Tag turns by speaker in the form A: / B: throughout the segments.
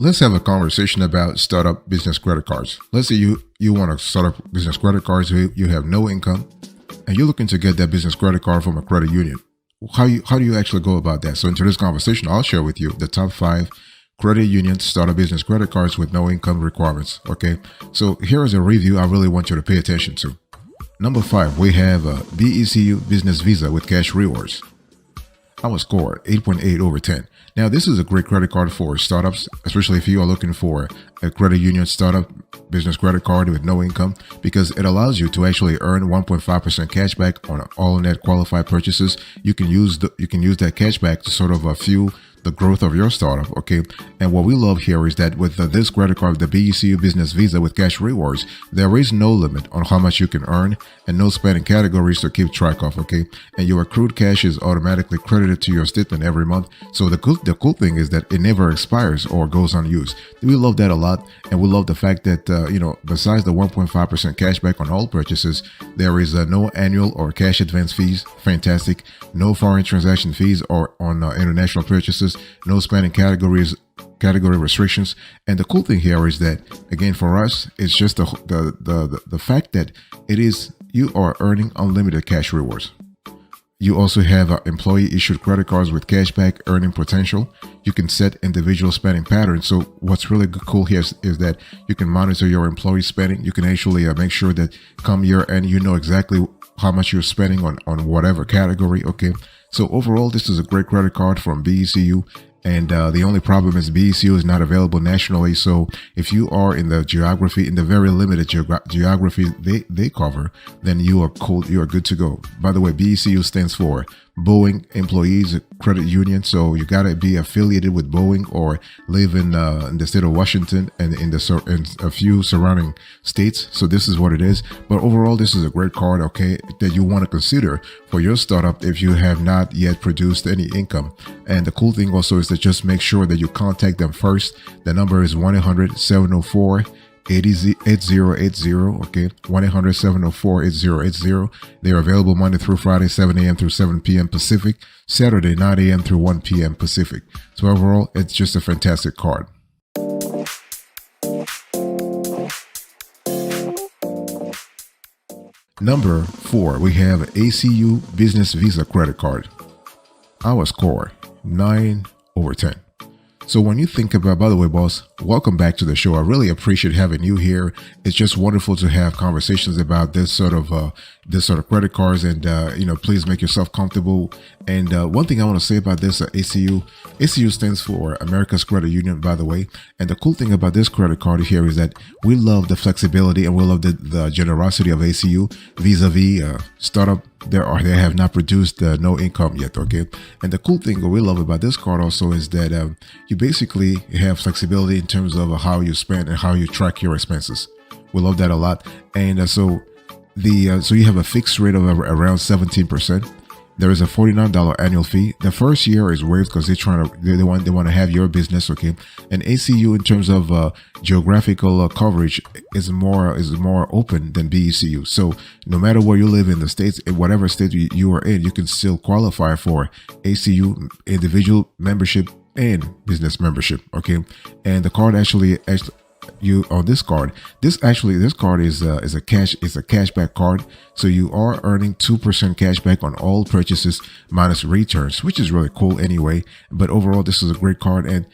A: Let's have a conversation about startup business credit cards. Let's say you want to start up business credit cards. You have no income, and you're looking to get that business credit card from a credit union. How do you actually go about that? So in today's conversation, I'll share with you the top 5 credit union startup business credit cards with no income requirements. Okay, so here is a review I really want you to pay attention to. Number 5, we have BECU Business Visa with cash rewards. Our score 8.8 over 10. Now, this is a great credit card for startups, especially if you are looking for a credit union startup business credit card with no income, because it allows you to actually earn 1.5% cash back on all net qualified purchases. You can use that cash back to sort of fuel the growth of your startup. Okay, and what we love here is that with this credit card, the BECU Business Visa with cash rewards, there is no limit on how much you can earn and no spending categories to keep track of. Okay, and your accrued cash is automatically credited to your statement every month. So the cool thing is that it never expires or goes unused. We love that a lot, and we love the fact that besides the 1.5% cash back on all purchases, there is no annual or cash advance fees. Fantastic. No foreign transaction fees or on international purchases. No spending category restrictions. And the cool thing here is that, again, for us, it's just the fact that you are earning unlimited cash rewards. You also have employee issued credit cards with cashback earning potential. You can set individual spending patterns. So what's really cool here is that you can monitor your employee spending. You can actually make sure that come year end, you know exactly how much you're spending on whatever category. Okay. So overall, this is a great credit card from BECU. And the only problem is BECU is not available nationally. So if you are in the very limited geography they cover, then you are cool. You are good to go. By the way, BECU stands for Boeing Employees Credit Union. So you got to be affiliated with Boeing or live in the state of Washington and in a few surrounding states. So this is what it is. But overall, this is a great card, okay, that you want to consider for your startup if you have not yet produced any income. And the cool thing also is to just make sure that you contact them first. The number is 1-800-704 8080. Okay, 1-800-704-8080. They're available Monday through Friday, 7 a.m. through 7 p.m. Pacific, Saturday 9 a.m. through 1 p.m. Pacific. So overall, it's just a fantastic card. Number 4, we have ACU Business Visa Credit Card. Our score 9 over 10. So when you think about, by the way, boss, welcome back to the show. I really appreciate having you here. It's just wonderful to have conversations about this sort of credit cards, and please make yourself comfortable. And one thing I want to say about this ACU stands for America's Credit Union, by the way. And the cool thing about this credit card here is that we love the flexibility and we love the generosity of ACU vis-a-vis startup. They have not produced no income yet, okay? And the cool thing that we love about this card also is that you basically have flexibility in terms of how you spend and how you track your expenses. We love that a lot. And so you have a fixed rate of around 17%. There is a $49 annual fee. The first year is waived because they want to have your business, okay? And ACU in terms of geographical coverage is more open than BECU. So no matter where you live in the states, in whatever state you are in, you can still qualify for ACU individual membership and business membership, okay? And the card actually this card is a cashback card. So you are earning 2% cashback on all purchases minus returns, which is really cool anyway. But overall, this is a great card. And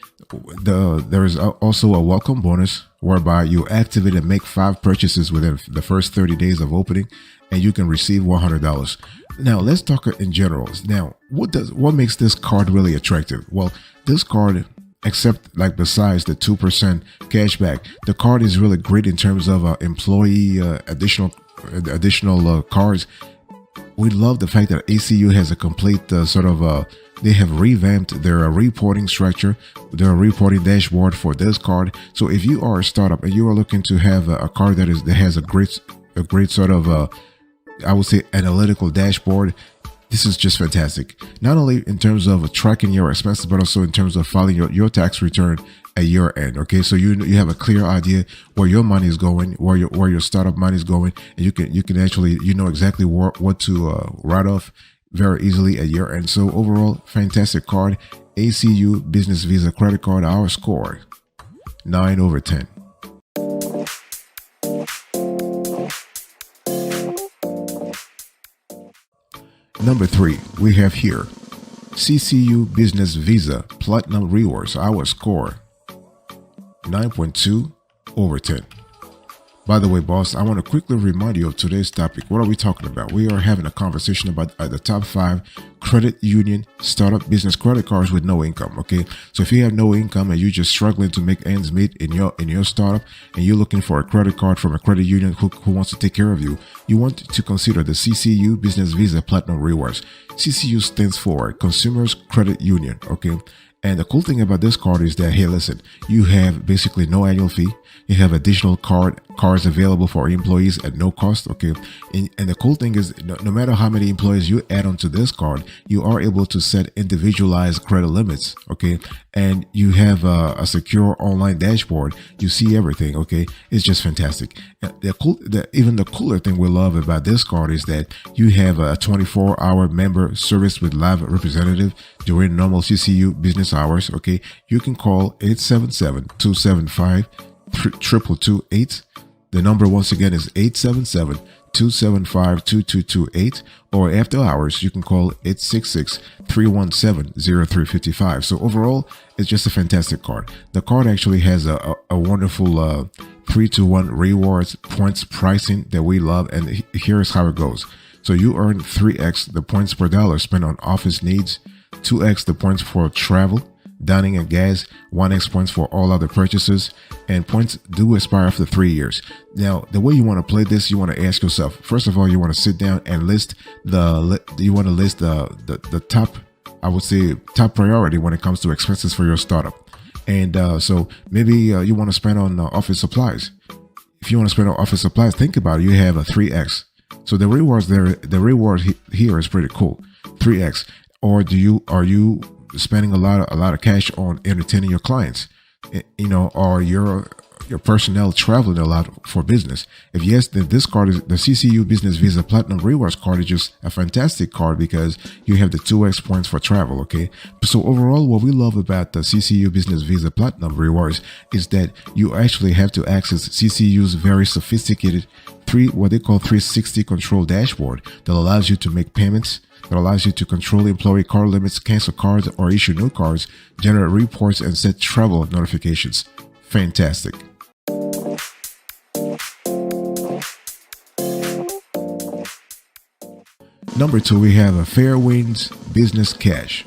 A: there is also a welcome bonus whereby you activate and make 5 purchases within the first 30 days of opening, and you can receive $100. Now let's talk in general. Now, what makes this card really attractive? Well, this card, except besides the 2% cashback, the card is really great in terms of employee additional cards. We love the fact that ACU has a complete they have revamped their reporting structure, their reporting dashboard for this card. So if you are a startup and you are looking to have a card that has a great sort of I would say analytical dashboard, this is just fantastic. Not only in terms of tracking your expenses, but also in terms of filing your tax return at your end. Okay, so you have a clear idea where your money is going, where your startup money is going, and you can actually exactly what to write off very easily at your end. So overall, fantastic card. ACU Business Visa Credit Card. Our score 9 over 10. Number 3, we have here CCU Business Visa Platinum Rewards. Our score 9.2 over 10. By the way, boss, I want to quickly remind you of today's topic. What are we talking about? We are having a conversation about the top 5 credit union startup business credit cards with no income. Okay, so if you have no income and you're just struggling to make ends meet in your startup, and you're looking for a credit card from a credit union who wants to take care of you, you want to consider the CCU Business Visa Platinum Rewards. CCU stands for Consumers Credit Union. Okay. And the cool thing about this card is that, hey, listen, you have basically no annual fee. You have additional cards available for employees at no cost. Okay. And the cool thing is, no matter how many employees you add onto this card, you are able to set individualized credit limits. Okay. And you have a secure online dashboard. You see everything. Okay. It's just fantastic. Even the cooler thing we love about this card is that you have a 24-hour member service with live representative during normal CCU business hours. Okay. You can call 877-275-2228. The number once again is 877-275-2228, or after hours you can call 866-317-0355. So overall, it's just a fantastic card. The card actually has a wonderful 3-to-1 rewards points pricing that we love, and here's how it goes. So you earn 3x the points per dollar spent on office needs, 2x the points for travel, dining and gas, 1x points for all other purchases, and points do expire after 3 years. Now, the way you want to play this, you want to ask yourself, first of all, you want to sit down and list the top, I would say, top priority when it comes to expenses for your startup. And so maybe you want to spend on office supplies. If you want to spend on office supplies, think about it. You have a 3x. So the rewards there, the reward here is pretty cool. 3x. Or are you spending a lot of cash on entertaining your clients, or your personnel traveling a lot for business? If yes, then this card is the CCU Business Visa Platinum Rewards card is just a fantastic card because you have the 2x points for travel. Okay, so overall, what we love about the CCU Business Visa Platinum Rewards is that you actually have to access CCU's very sophisticated what they call 360 control dashboard that allows you to make payments, that allows you to control employee card limits, cancel cards or issue new cards, generate reports, and set travel notifications. Fantastic. Number 2, we have a Fairwinds Business Cash.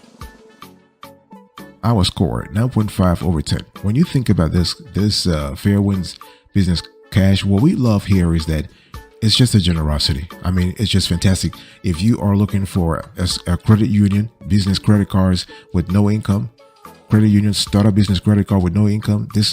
A: Our score 9.5 over 10. When you think about this Fairwinds Business Cash, what we love here is that it's just a generosity. I mean, it's just fantastic. If you are looking for a credit union, business credit cards with no income, credit union startup business credit card with no income, this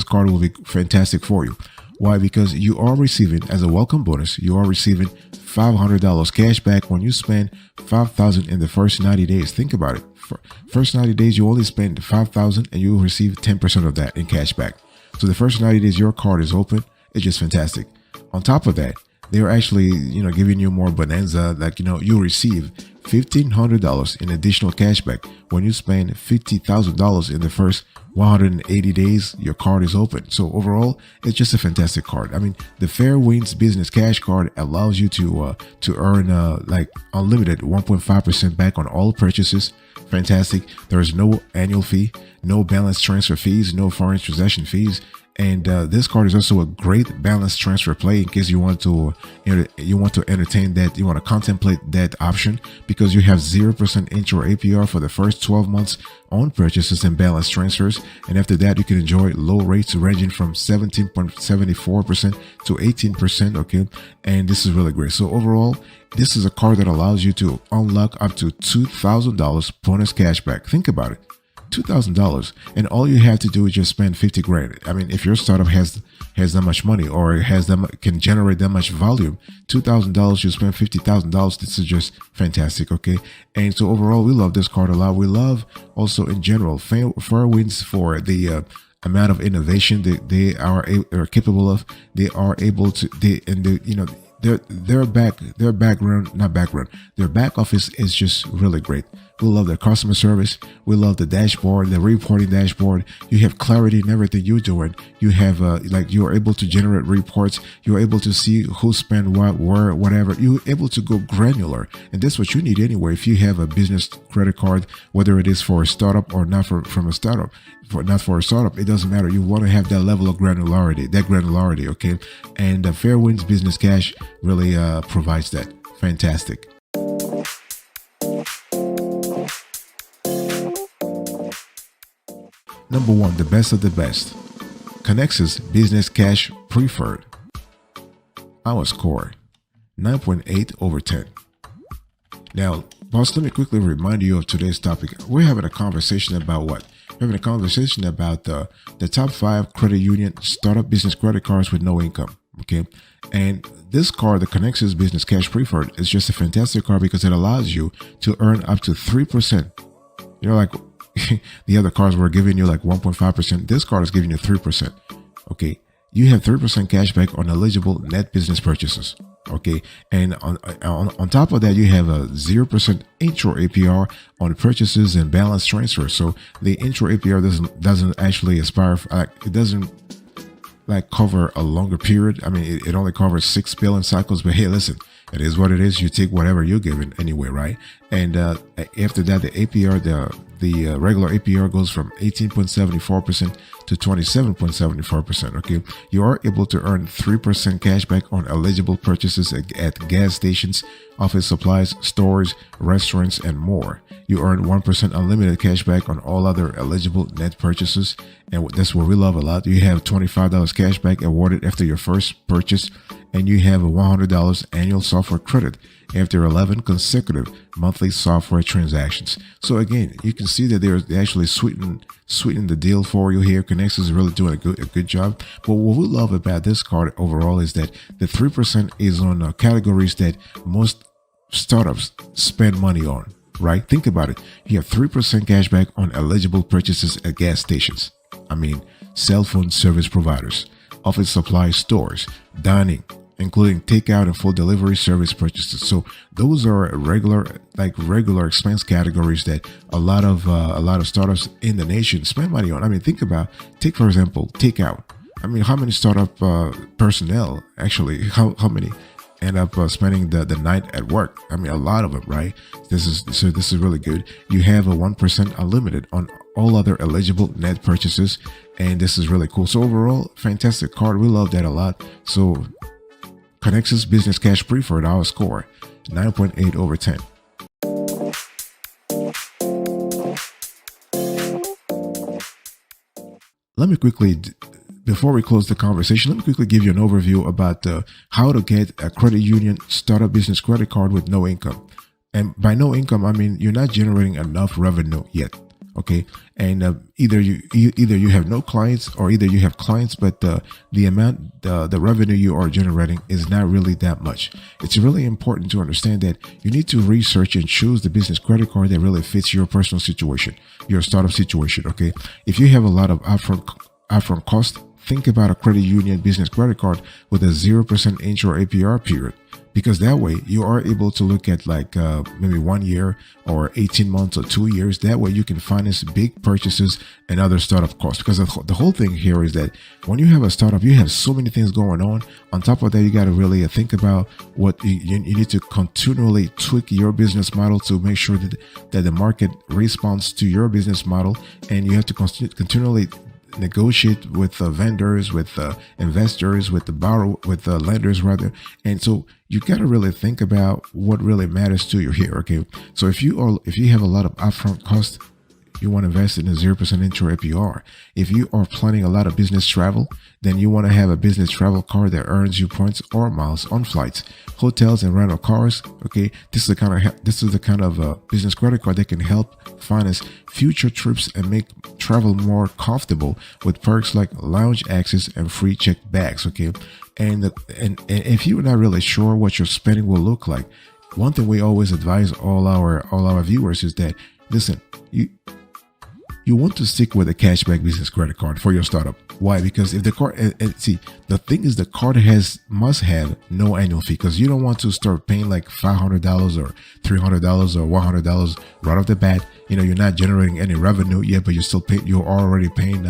A: card will be fantastic for you. Why? Because you are receiving, as a welcome bonus, you are receiving $500 cash back when you spend $5,000 in the first 90 days. Think about it. For first 90 days, you only spend $5,000 and you will receive 10% of that in cash back. So the first 90 days your card is open. It's just fantastic. On top of that, they're actually, giving you more bonanza. Like, you receive $1,500 in additional cashback when you spend $50,000 in the first 180 days your card is open. So overall, it's just a fantastic card. I mean, the Fairwinds Business Cash Card allows you to earn like unlimited 1.5% back on all purchases. Fantastic. There is no annual fee, no balance transfer fees, no foreign transaction fees. And this card is also a great balance transfer play in case you want to entertain that, you want to contemplate that option, because you have 0% intro APR for the first 12 months on purchases and balance transfers. And after that, you can enjoy low rates ranging from 17.74% to 18%. Okay. And this is really great. So overall, this is a card that allows you to unlock up to $2,000 bonus cashback. Think about it. $2,000, and all you have to do is just spend 50 grand. I mean, if your startup has that much money or can generate that much volume, $2,000, you spend $50,000. This is just fantastic. Okay. And so overall, we love this card a lot. We love also in general Fairwinds for the amount of innovation that they are capable of. They are able to, their back office is just really great. We love the customer service. We love the dashboard, the reporting dashboard. You have clarity in everything you're doing. You have you're able to generate reports. You're able to see who spent what, where, whatever. You're able to go granular, and that's what you need anyway. If you have a business credit card, whether it is for a startup or not from a startup, not for a startup, it doesn't matter. You want to have that level of granularity, okay? And Fairwinds Business Cash really provides that. Fantastic. Number one, the best of the best. Connexus Business Cash Preferred. Our score, 9.8 over 10. Now, boss, let me quickly remind you of today's topic. We're having a conversation about what? We're having a conversation about the top 5 credit union startup business credit cards with no income. Okay. And this card, the Connexus Business Cash Preferred, is just a fantastic card because it allows you to earn up to 3%. You know, like the other cards were giving you like 1.5%. This card is giving you 3%. Okay. You have 3% cash back on eligible net business purchases. Okay. And on top of that, you have a 0% intro APR on purchases and balance transfers. So the intro APR doesn't actually expire. It doesn't cover a longer period. I mean, it only covers 6 billing cycles, but hey, listen, it is what it is. You take whatever you're given anyway, right? And after that, the APR, the regular APR goes from 18.74% to 27.74%. Okay, you are able to earn 3% cash back on eligible purchases at gas stations, office supplies, stores, restaurants, and more. You earn 1% unlimited cash back on all other eligible net purchases, and that's what we love a lot. You have $25 cash back awarded after your first purchase, and you have a $100 annual software credit after 11 consecutive monthly software transactions. So again, you can see that they actually sweeten the deal for you here. Connexus is really doing a good job. But what we love about this card overall is that the 3% is on categories that most startups spend money on, right? Think about it. You have 3% cash back on eligible purchases at gas stations. I mean, cell phone service providers, office supply stores, dining, including takeout and full delivery service purchases. So those are regular expense categories that a lot of startups in the nation spend money on. I mean, take for example, takeout. I mean, how many startup personnel actually? How many end up spending the night at work? I mean, a lot of them, right? This is really good. You have a 1% unlimited on all other eligible net purchases, and this is really cool. So overall, fantastic card. We love that a lot. So Connexus Business Cash Preferred, our score, 9.8 over 10. Let me quickly, before we close the conversation, let me quickly give you an overview about how to get a credit union startup business credit card with no income. And by no income, I mean you're not generating enough revenue yet. Okay, and either you have no clients, or either you have clients, but the amount, the revenue you are generating is not really that much. It's really important to understand that you need to research and choose the business credit card that really fits your personal situation, your startup situation. Okay, if you have a lot of upfront cost, think about a credit union business credit card with a 0% intro APR period. Because that way you are able to look at maybe 1 year or 18 months or 2 years. That way you can finance big purchases and other startup costs. Because the whole thing here is that when you have a startup, you have so many things going on. On top of that, you got to really think about what you need to continually tweak your business model to make sure that the market responds to your business model. And you have to continually negotiate with vendors, with investors, with the lenders rather. And so you got to really think about what really matters to you here. Okay, so if you have a lot of upfront costs, you want to invest in a 0% intro APR. If you are planning a lot of business travel, then you want to have a business travel card that earns you points or miles on flights, hotels, and rental cars. Okay, this is the kind of business credit card that can help finance future trips and make travel more comfortable with perks like lounge access and free checked bags. Okay, and if you're not really sure what your spending will look like, one thing we always advise all our viewers is that, listen, You want to stick with a cashback business credit card for your startup. Why? Because if the card, and see, the thing is, the card must have no annual fee, because you don't want to start paying like $500 or $300 or $100 right off the bat. You're not generating any revenue yet, but you're already paying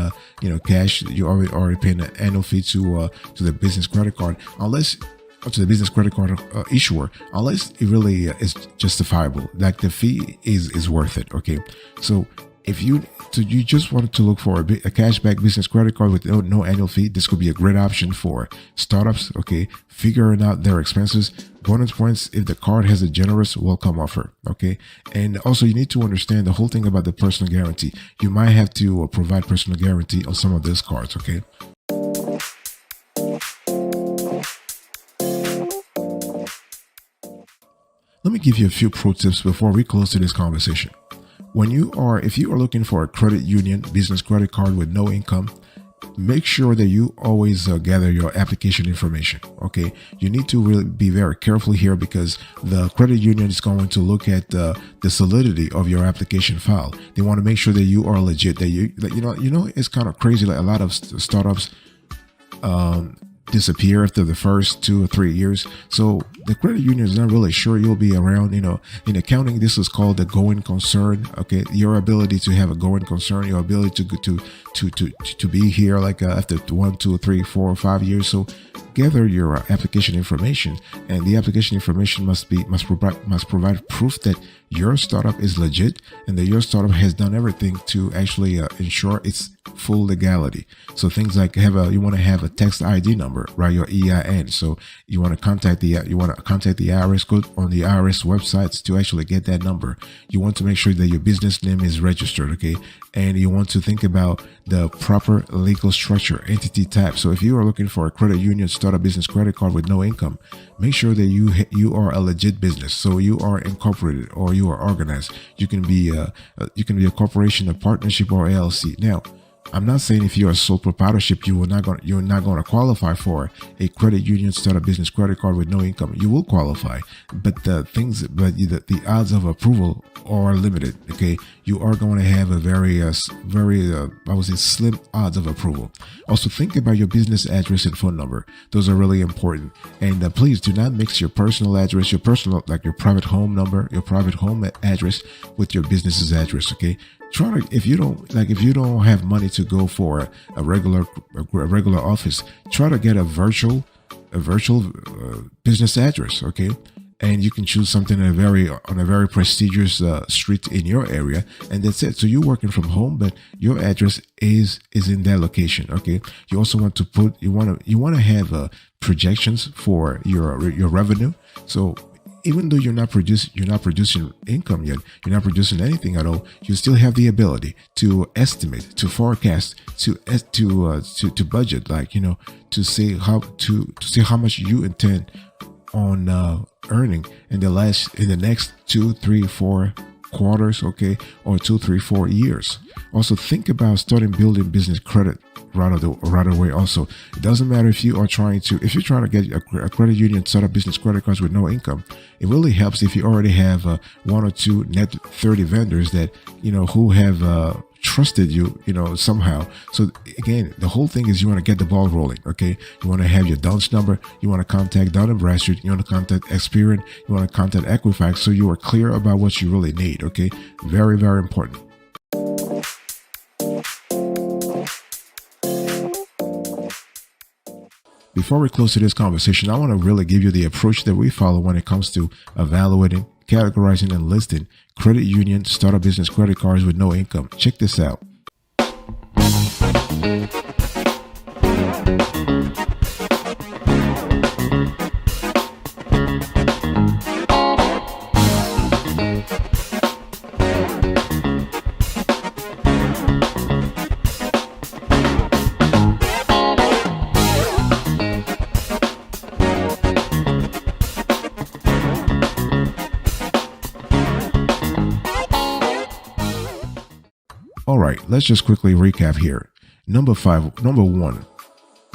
A: cash. You're already paying an annual fee to the business credit card, unless to the business credit card issuer, unless it really is justifiable, like the fee is worth it. Okay, so if you just wanted to look for a cashback business credit card with no annual fee, this could be a great option for startups. Okay, figuring out their expenses. Bonus points if the card has a generous welcome offer. Okay, and also you need to understand the whole thing about the personal guarantee. You might have to provide personal guarantee on some of these cards. Okay. Let me give you a few pro tips before we close to this conversation. If you are looking for a credit union business credit card with no income, make sure that you always gather your application information. Okay, you need to really be very careful here, because the credit union is going to look at the solidity of your application file. They want to make sure that you are legit. It's kind of crazy. Like a lot of startups disappear after the first 2 or 3 years. So the credit union is not really sure you'll be around. In accounting, this is called the going concern. Okay, your ability to have a going concern, your ability to be here like after 1, 2, 3, 4, or 5 years. So gather your application information, and the application information must provide proof that your startup is legit and that your startup has done everything to actually ensure its full legality. So things like you want to have a text ID number, right? Your EIN. So you want to contact the IRS, go on the IRS websites to actually get that number. You want to make sure that your business name is registered, okay? And you want to think about the proper legal structure, entity type. So if you are looking for a credit union startup business credit card with no income, make sure that you are a legit business. So you are incorporated or you are organized. You can be a corporation, a partnership, or LLC. Now, I'm not saying if you're a sole proprietorship, you're not going to qualify for a credit union startup business credit card with no income. You will qualify, but the odds of approval are limited. Okay, you are going to have a very I would say slim odds of approval. Also, think about your business address and phone number. Those are really important. And please do not mix your personal address, your private home number, your private home address with your business's address. Okay. If you don't have money to go for a regular office, try to get a virtual business address. Okay, and you can choose something on a very prestigious street in your area, and that's it. So you're working from home, but your address is in that location. Okay, you also want to have projections for your revenue. So even though you're not producing income yet, you're not producing anything at all, you still have the ability to estimate, to forecast, to budget, to say how much you intend on earning in the next 2, 3, 4 quarters, okay, or 2, 3, 4 years. Also, think about starting building business credit right away. Also, it doesn't matter if you're trying to get a credit union set up business credit cards with no income. It really helps if you already have 1 or 2 net 30 vendors that who have trusted you, somehow. So again, the whole thing is you want to get the ball rolling. Okay, you want to have your DUNS number, you want to contact Dun & Bradstreet, you want to contact Experian, you want to contact Equifax, so you are clear about what you really need. Okay, very, very important. Before we close to this conversation, I want to really give you the approach that we follow when it comes to evaluating, categorizing, and listing credit union startup business credit cards with no income. Check this out. All right, let's just quickly recap here. Number 1.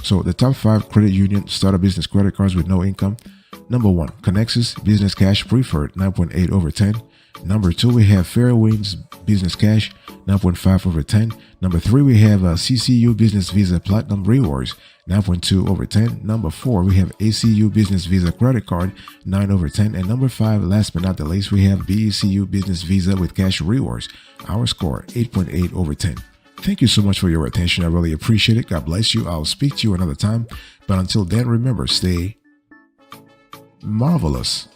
A: So the top 5 credit union startup business credit cards with no income. Number 1, Connexus Business Cash Preferred 9.8/10. Number 2, we have Fairwinds Business Cash, 9.5 over 10. Number 3, we have CCU Business Visa Platinum Rewards, 9.2 over 10. Number 4, we have ACU Business Visa Credit Card, 9 over 10. And number 5, last but not the least, we have BECU Business Visa with Cash Rewards. Our score, 8.8 over 10. Thank you so much for your attention. I really appreciate it. God bless you. I'll speak to you another time. But until then, remember, stay marvelous.